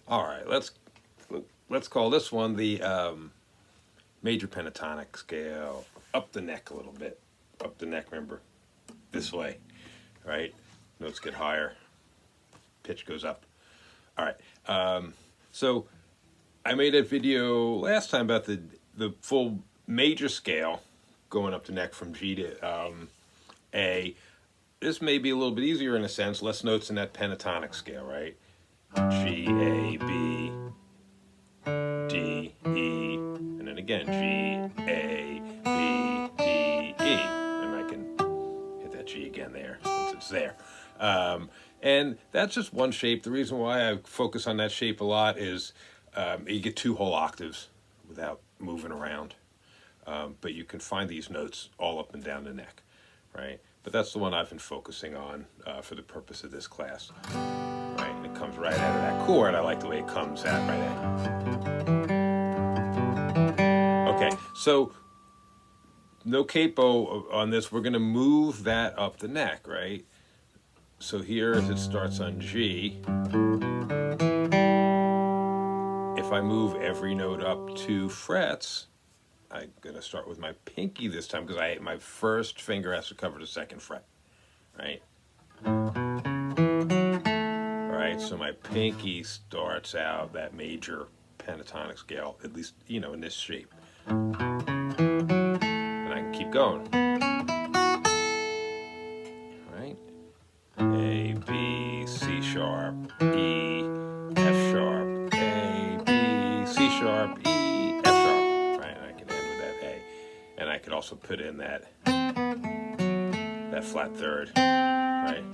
All right, let's call this one the major pentatonic scale, up the neck a little bit. Up the neck, remember, this way, right? Notes get higher, pitch goes up. All right, so I made a video last time about the full major scale going up the neck from G to A. This may be a little bit easier in a sense, less notes in that pentatonic scale, right? G, A, B, D, E, and then again, G, A, B, D, E. And I can hit that G again there, since it's there. And that's just one shape. The reason why I focus on that shape a lot is you get two whole octaves without moving around. But you can find these notes all up and down the neck, right? But that's the one I've been focusing on for the purpose of this class. Right, and it comes right out of that chord. I like the way it comes out right out. Okay, so no capo on this. We're going to move that up the neck, right? So here it starts on G. If I move every note up 2 frets, I'm going to start with my pinky this time because my first finger has to cover the 2nd fret, right? So my pinky starts out that major pentatonic scale, at least, in this shape. And I can keep going. Right? A, B, C sharp, E, F sharp, A, B, C sharp, E, F sharp. Right? And I can end with that A. And I could also put in that flat third, right?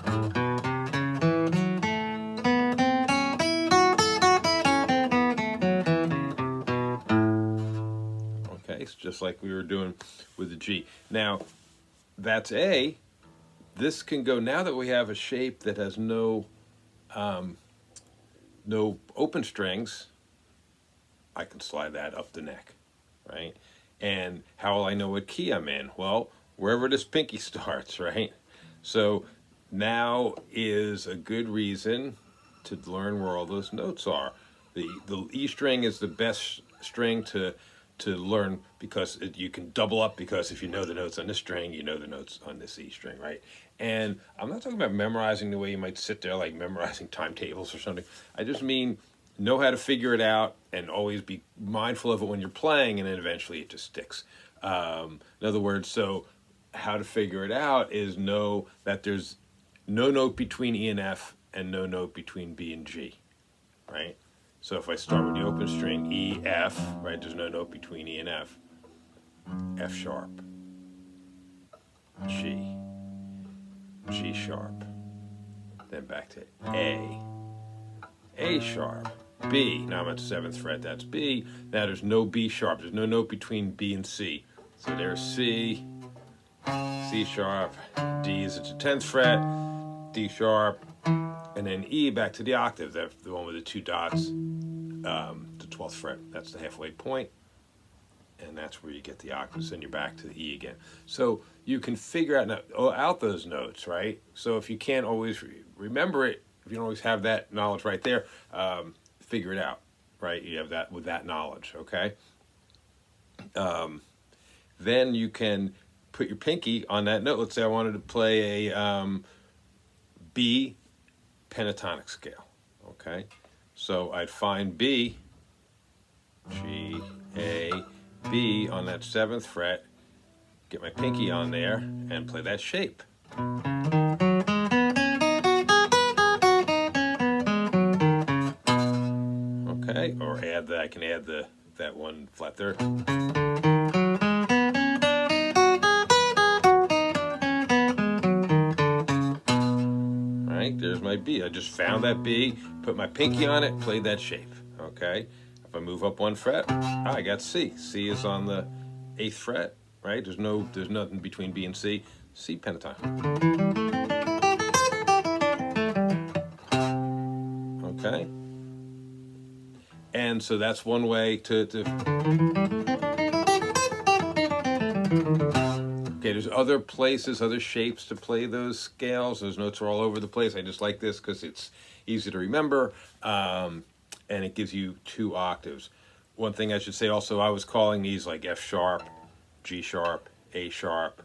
Just like we were doing with the G. Now, that's A. This can go, now that we have a shape that has no open strings, I can slide that up the neck, right? And how will I know what key I'm in? Well, wherever this pinky starts, right? So now is a good reason to learn where all those notes are. The E string is the best string to learn because you can double up, because if you know the notes on this string, you know the notes on this E string, right? And I'm not talking about memorizing the way you might sit there like memorizing timetables or something. I just mean know how to figure it out and always be mindful of it when you're playing, and then eventually it just sticks. In other words, so how to figure it out is know that there's no note between E and F and no note between B and G, right? So if I start with the open string, E, F, right, there's no note between E and F. F sharp, G, G sharp, then back to A sharp, B. Now I'm at the 7th fret, that's B. Now there's no B sharp, there's no note between B and C. So there's C, C sharp, D is at the 10th fret, D sharp, and then E back to the octave, the one with the 2 dots, the 12th fret. That's the halfway point, and that's where you get the octaves, and you're back to the E again. So you can figure out those notes, right? So if you can't always remember it, if you don't always have that knowledge right there, figure it out, right? You have that with that knowledge, okay? Then you can put your pinky on that note. Let's say I wanted to play a B pentatonic scale, okay? So I'd find B, G, A, B on that 7th fret, get my pinky on there, and play that shape. Okay, or I can add that one flat third. There's my B. I just found that B, put my pinky on it, played that shape, okay? If I move up 1 fret, I got C. C is on the 8th fret, right? There's nothing between B and C. C pentatonic. Okay? And so that's one way to Okay, there's other places, other shapes to play those scales. Those notes are all over the place. I just like this because it's easy to remember. and it gives you 2 octaves. One thing I should say also, I was calling these like F sharp, G sharp, A sharp.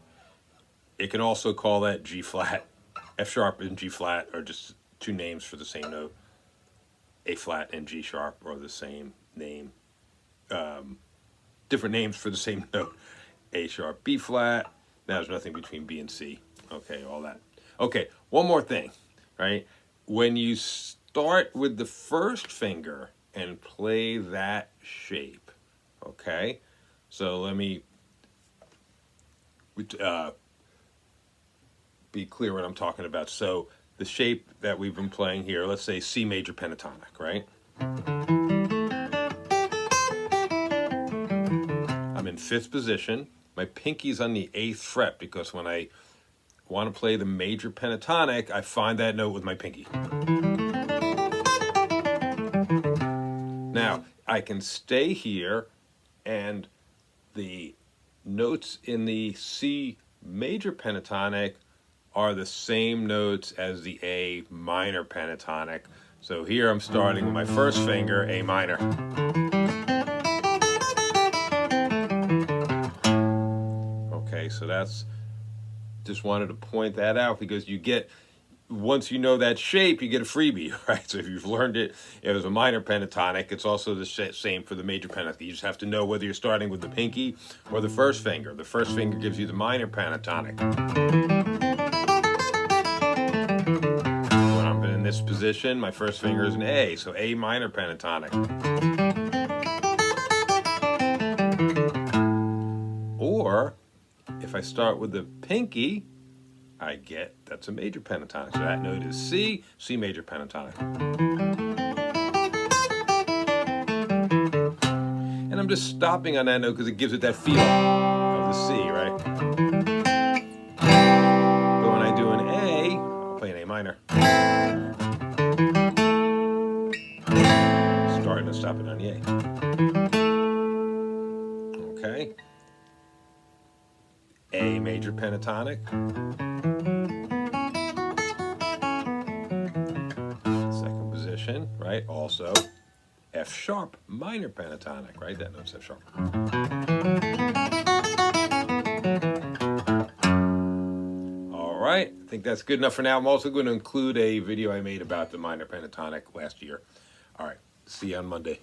It can also call that G flat. F sharp and G flat are just 2 names for the same note. A flat and G sharp are the same name. Different names for the same note. A sharp, B flat. Now there's nothing between B and C. Okay, all that. Okay, one more thing, right? When you start with the first finger and play that shape, okay? So let me be clear what I'm talking about. So the shape that we've been playing here, let's say C major pentatonic, right? I'm in 5th position. My pinky's on the 8th fret because when I want to play the major pentatonic, I find that note with my pinky. Now, I can stay here, and the notes in the C major pentatonic are the same notes as the A minor pentatonic. So here I'm starting with my first finger, A minor. Okay, so that's, just wanted to point that out because you get, once you know that shape, you get a freebie, right? So if you've learned it, if it's a minor pentatonic, it's also the same for the major pentatonic. You just have to know whether you're starting with the pinky or the first finger. The first finger gives you the minor pentatonic. When I'm in this position, my first finger is an A, so A minor pentatonic. Or if I start with the pinky, I get, that's a major pentatonic. So that note is C, C major pentatonic. And I'm just stopping on that note because it gives it that feel of the C, right? But when I do an A, I'll play an A minor. Starting and stopping on the A. Okay. A major pentatonic. Second position, right? Also F sharp minor pentatonic, right? That note's F sharp. All right, I think that's good enough for now. I'm also going to include a video I made about the minor pentatonic last year. All right, see you on Monday.